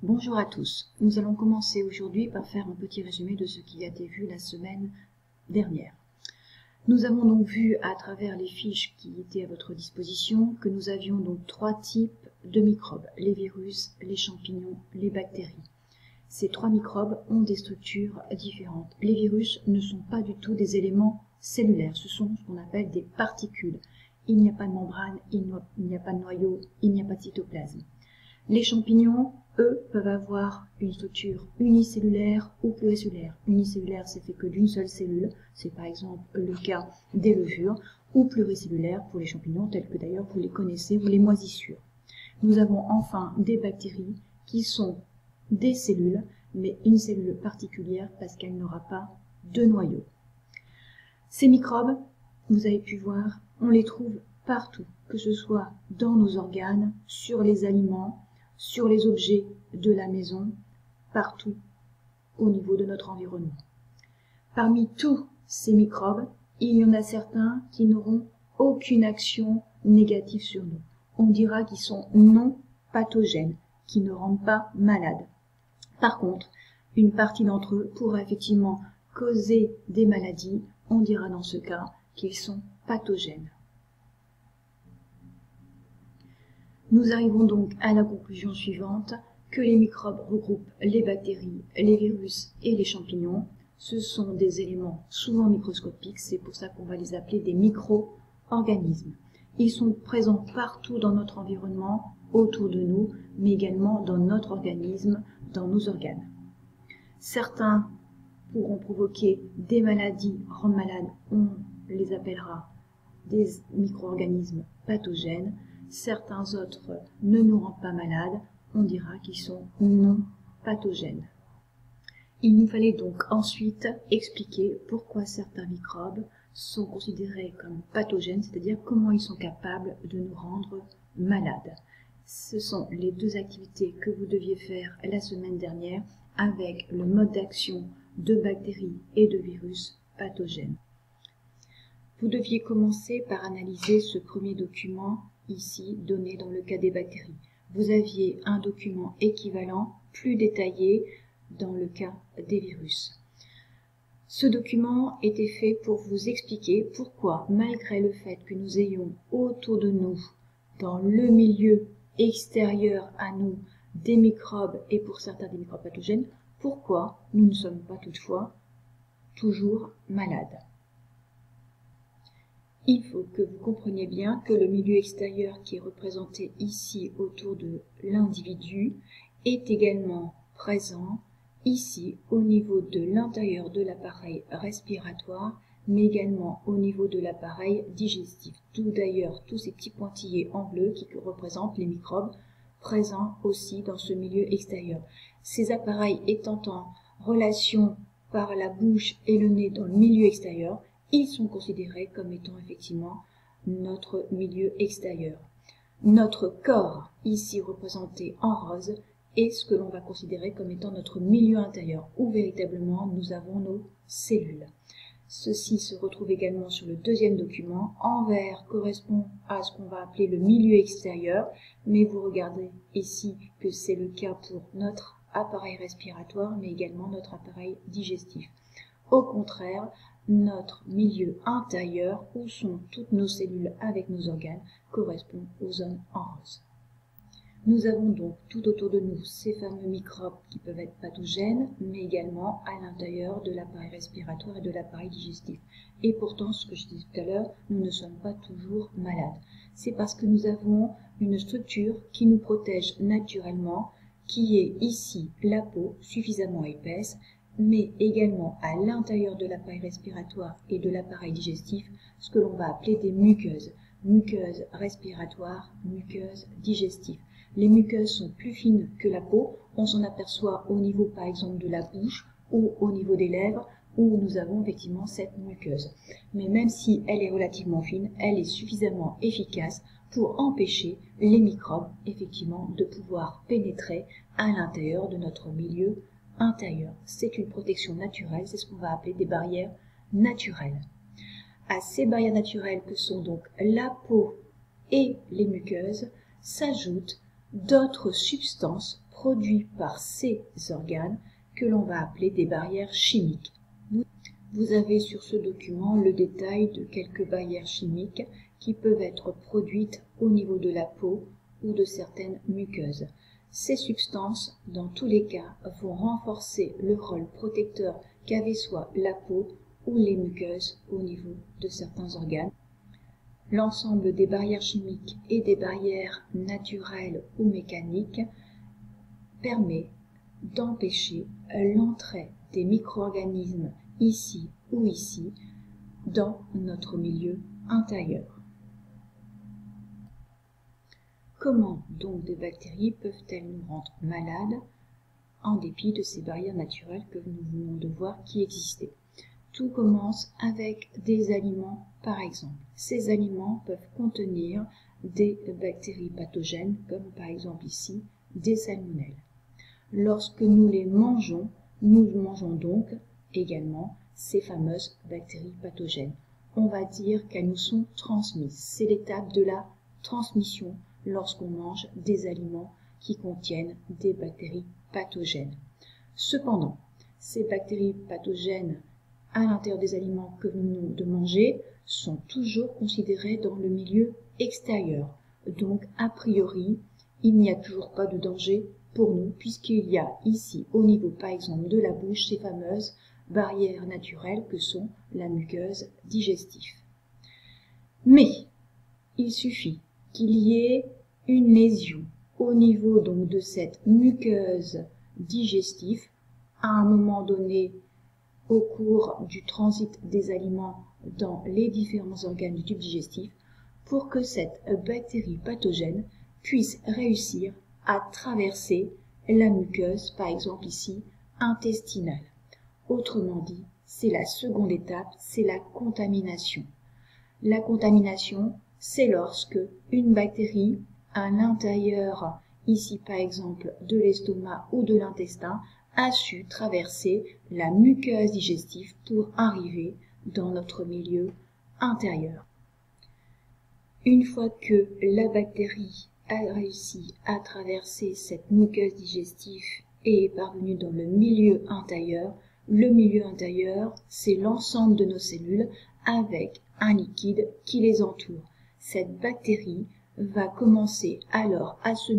Bonjour à tous. Nous allons commencer aujourd'hui par faire un petit résumé de ce qui a été vu la semaine dernière. Nous avons donc vu à travers les fiches qui étaient à votre disposition que nous avions donc 3 types de microbes, les virus, les champignons, les bactéries. Ces 3 microbes ont des structures différentes. Les virus ne sont pas du tout des éléments cellulaires, ce sont ce qu'on appelle des particules. Il n'y a pas de membrane, il n'y a pas de noyau, il n'y a pas de cytoplasme. Les champignons, eux, peuvent avoir une structure unicellulaire ou pluricellulaire. Unicellulaire, c'est fait que d'une seule cellule, c'est par exemple le cas des levures, ou pluricellulaire pour les champignons, tels que d'ailleurs vous les connaissez, ou les moisissures. Nous avons enfin des bactéries qui sont des cellules, mais une cellule particulière parce qu'elle n'aura pas de noyau. Ces microbes, vous avez pu voir, on les trouve partout, que ce soit dans nos organes, sur les aliments, sur les objets de la maison, partout au niveau de notre environnement. Parmi tous ces microbes, il y en a certains qui n'auront aucune action négative sur nous. On dira qu'ils sont non pathogènes, qui ne rendent pas malades. Par contre, une partie d'entre eux pourra effectivement causer des maladies. On dira dans ce cas qu'ils sont pathogènes. Nous arrivons donc à la conclusion suivante, que les microbes regroupent les bactéries, les virus et les champignons. Ce sont des éléments souvent microscopiques, c'est pour ça qu'on va les appeler des micro-organismes. Ils sont présents partout dans notre environnement, autour de nous, mais également dans notre organisme, dans nos organes. Certains pourront provoquer des maladies, rendre malades, on les appellera des micro-organismes pathogènes. Certains autres ne nous rendent pas malades, on dira qu'ils sont non pathogènes. Il nous fallait donc ensuite expliquer pourquoi certains microbes sont considérés comme pathogènes, c'est-à-dire comment ils sont capables de nous rendre malades. Ce sont les 2 activités que vous deviez faire la semaine dernière avec le mode d'action de bactéries et de virus pathogènes. Vous deviez commencer par analyser ce premier document ici donné dans le cas des bactéries. Vous aviez un document équivalent plus détaillé dans le cas des virus. Ce document était fait pour vous expliquer pourquoi, malgré le fait que nous ayons autour de nous, dans le milieu extérieur à nous, des microbes et pour certains des microbes pathogènes, pourquoi nous ne sommes pas toutefois toujours malades. Il faut que vous compreniez bien que le milieu extérieur qui est représenté ici autour de l'individu est également présent ici au niveau de l'intérieur de l'appareil respiratoire, mais également au niveau de l'appareil digestif. D'où d'ailleurs tous ces petits pointillés en bleu qui représentent les microbes présents aussi dans ce milieu extérieur. Ces appareils étant en relation par la bouche et le nez dans le milieu extérieur, ils sont considérés comme étant effectivement notre milieu extérieur. Notre corps, ici représenté en rose, est ce que l'on va considérer comme étant notre milieu intérieur, où véritablement nous avons nos cellules. Ceci se retrouve également sur le 2e document. En vert correspond à ce qu'on va appeler le milieu extérieur, mais vous regardez ici que c'est le cas pour notre appareil respiratoire, mais également notre appareil digestif. Au contraire, notre milieu intérieur, où sont toutes nos cellules avec nos organes, correspond aux zones en rose. Nous avons donc tout autour de nous ces fameux microbes qui peuvent être pathogènes, mais également à l'intérieur de l'appareil respiratoire et de l'appareil digestif. Et pourtant, ce que je disais tout à l'heure, nous ne sommes pas toujours malades. C'est parce que nous avons une structure qui nous protège naturellement, qui est ici la peau suffisamment épaisse, mais également à l'intérieur de l'appareil respiratoire et de l'appareil digestif, ce que l'on va appeler des muqueuses. Muqueuses respiratoires, muqueuses digestives. Les muqueuses sont plus fines que la peau, on s'en aperçoit au niveau par exemple de la bouche ou au niveau des lèvres, où nous avons effectivement cette muqueuse. Mais même si elle est relativement fine, elle est suffisamment efficace pour empêcher les microbes effectivement de pouvoir pénétrer à l'intérieur de notre milieu intérieur. C'est une protection naturelle, c'est ce qu'on va appeler des barrières naturelles. À ces barrières naturelles que sont donc la peau et les muqueuses s'ajoutent d'autres substances produits par ces organes que l'on va appeler des barrières chimiques. Vous avez sur ce document le détail de quelques barrières chimiques qui peuvent être produites au niveau de la peau ou de certaines muqueuses. Ces substances, dans tous les cas, vont renforcer le rôle protecteur qu'avait soit la peau ou les muqueuses au niveau de certains organes. L'ensemble des barrières chimiques et des barrières naturelles ou mécaniques permet d'empêcher l'entrée des micro-organismes ici ou ici dans notre milieu intérieur. Comment donc des bactéries peuvent-elles nous rendre malades en dépit de ces barrières naturelles que nous venons de voir qui existaient? Tout commence avec des aliments par exemple. Ces aliments peuvent contenir des bactéries pathogènes comme par exemple ici des salmonelles. Lorsque nous les mangeons, nous mangeons donc également ces fameuses bactéries pathogènes. On va dire qu'elles nous sont transmises. C'est l'étape de la transmission lorsqu'on mange des aliments qui contiennent des bactéries pathogènes. Cependant, ces bactéries pathogènes à l'intérieur des aliments que nous venons de manger sont toujours considérées dans le milieu extérieur. Donc, a priori, il n'y a toujours pas de danger pour nous puisqu'il y a ici, au niveau par exemple de la bouche, ces fameuses barrières naturelles que sont la muqueuse digestive. Mais, il suffit qu'il y ait une lésion au niveau donc de cette muqueuse digestive à un moment donné au cours du transit des aliments dans les différents organes du tube digestif pour que cette bactérie pathogène puisse réussir à traverser la muqueuse, par exemple ici, intestinale. Autrement dit, c'est la seconde étape, c'est la contamination. La contamination, c'est lorsque une bactérie à l'intérieur, ici par exemple de l'estomac ou de l'intestin, a su traverser la muqueuse digestive pour arriver dans notre milieu intérieur. Une fois que la bactérie a réussi à traverser cette muqueuse digestive et est parvenue dans le milieu intérieur, c'est l'ensemble de nos cellules avec un liquide qui les entoure. Cette bactérie va commencer alors à se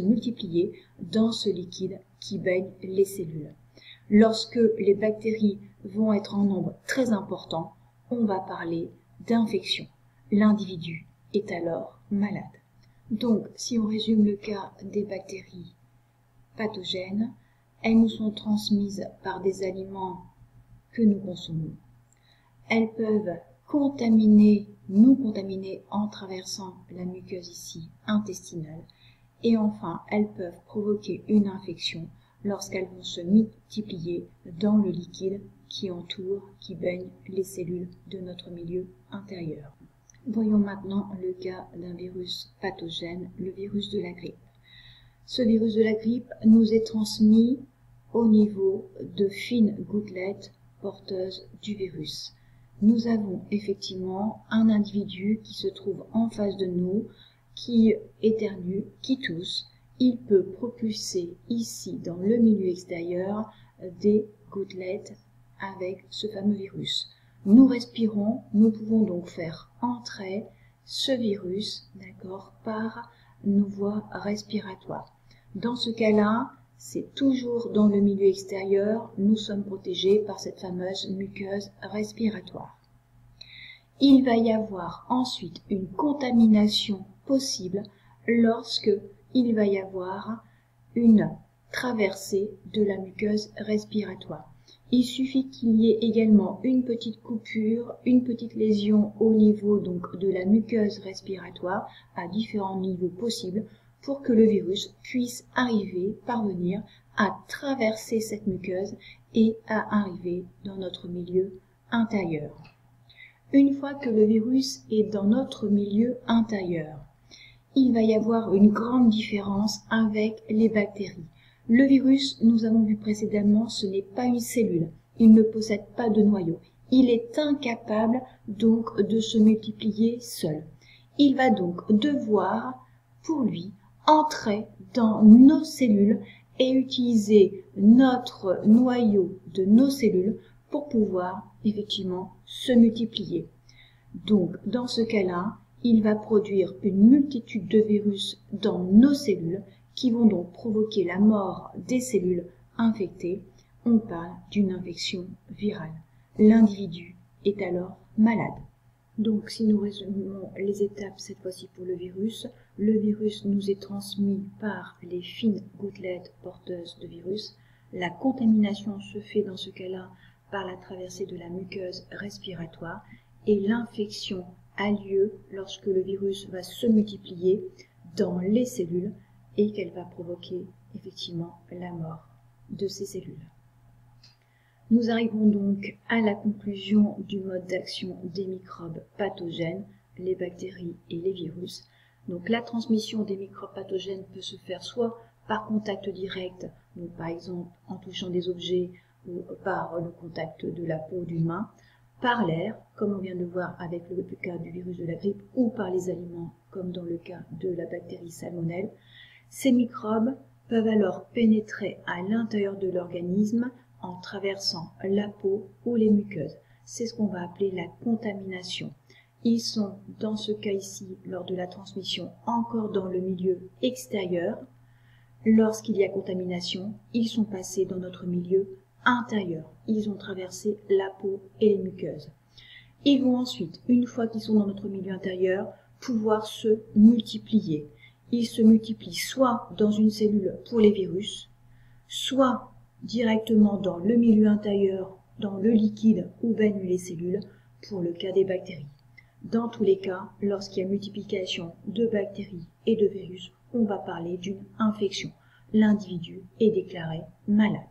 multiplier dans ce liquide qui baigne les cellules. Lorsque les bactéries vont être en nombre très important, on va parler d'infection. L'individu est alors malade. Donc, si on résume le cas des bactéries pathogènes, elles nous sont transmises par des aliments que nous consommons. Elles peuvent nous contaminer en traversant la muqueuse ici intestinale. Et enfin, elles peuvent provoquer une infection lorsqu'elles vont se multiplier dans le liquide qui entoure, qui baigne les cellules de notre milieu intérieur. Voyons maintenant le cas d'un virus pathogène, le virus de la grippe. Ce virus de la grippe nous est transmis au niveau de fines gouttelettes porteuses du virus. Nous avons effectivement un individu qui se trouve en face de nous, qui éternue, qui tousse. Il peut propulser ici dans le milieu extérieur des gouttelettes avec ce fameux virus. Nous respirons, nous pouvons donc faire entrer ce virus, d'accord, par nos voies respiratoires. Dans ce cas-là, c'est toujours dans le milieu extérieur, nous sommes protégés par cette fameuse muqueuse respiratoire. Il va y avoir ensuite une contamination possible lorsque il va y avoir une traversée de la muqueuse respiratoire. Il suffit qu'il y ait également une petite coupure, une petite lésion au niveau donc de la muqueuse respiratoire à différents niveaux possibles pour que le virus puisse parvenir à traverser cette muqueuse et à arriver dans notre milieu intérieur. Une fois que le virus est dans notre milieu intérieur, il va y avoir une grande différence avec les bactéries. Le virus, nous avons vu précédemment, ce n'est pas une cellule. Il ne possède pas de noyau. Il est incapable donc de se multiplier seul. Il va donc devoir, pour lui, entrer dans nos cellules et utiliser notre noyau de nos cellules pour pouvoir effectivement se multiplier. Donc, dans ce cas-là, il va produire une multitude de virus dans nos cellules qui vont donc provoquer la mort des cellules infectées. On parle d'une infection virale. L'individu est alors malade. Donc, si nous résumons les étapes cette fois-ci pour le virus nous est transmis par les fines gouttelettes porteuses de virus. La contamination se fait dans ce cas-là par la traversée de la muqueuse respiratoire et l'infection a lieu lorsque le virus va se multiplier dans les cellules et qu'elle va provoquer effectivement la mort de ces cellules. Nous arrivons donc à la conclusion du mode d'action des microbes pathogènes, les bactéries et les virus. Donc la transmission des microbes pathogènes peut se faire soit par contact direct, donc par exemple en touchant des objets ou par le contact de la peau d'une main, par l'air, comme on vient de le voir avec le cas du virus de la grippe, ou par les aliments, comme dans le cas de la bactérie salmonelle. Ces microbes peuvent alors pénétrer à l'intérieur de l'organisme en traversant la peau ou les muqueuses. C'est ce qu'on va appeler la contamination. Ils sont, dans ce cas ici, lors de la transmission, encore dans le milieu extérieur. Lorsqu'il y a contamination, ils sont passés dans notre milieu intérieur. Ils ont traversé la peau et les muqueuses. Ils vont ensuite, une fois qu'ils sont dans notre milieu intérieur, pouvoir se multiplier. Ils se multiplient soit dans une cellule pour les virus, soit directement dans le milieu intérieur, dans le liquide où baignent les cellules, pour le cas des bactéries. Dans tous les cas, lorsqu'il y a multiplication de bactéries et de virus, on va parler d'une infection. L'individu est déclaré malade.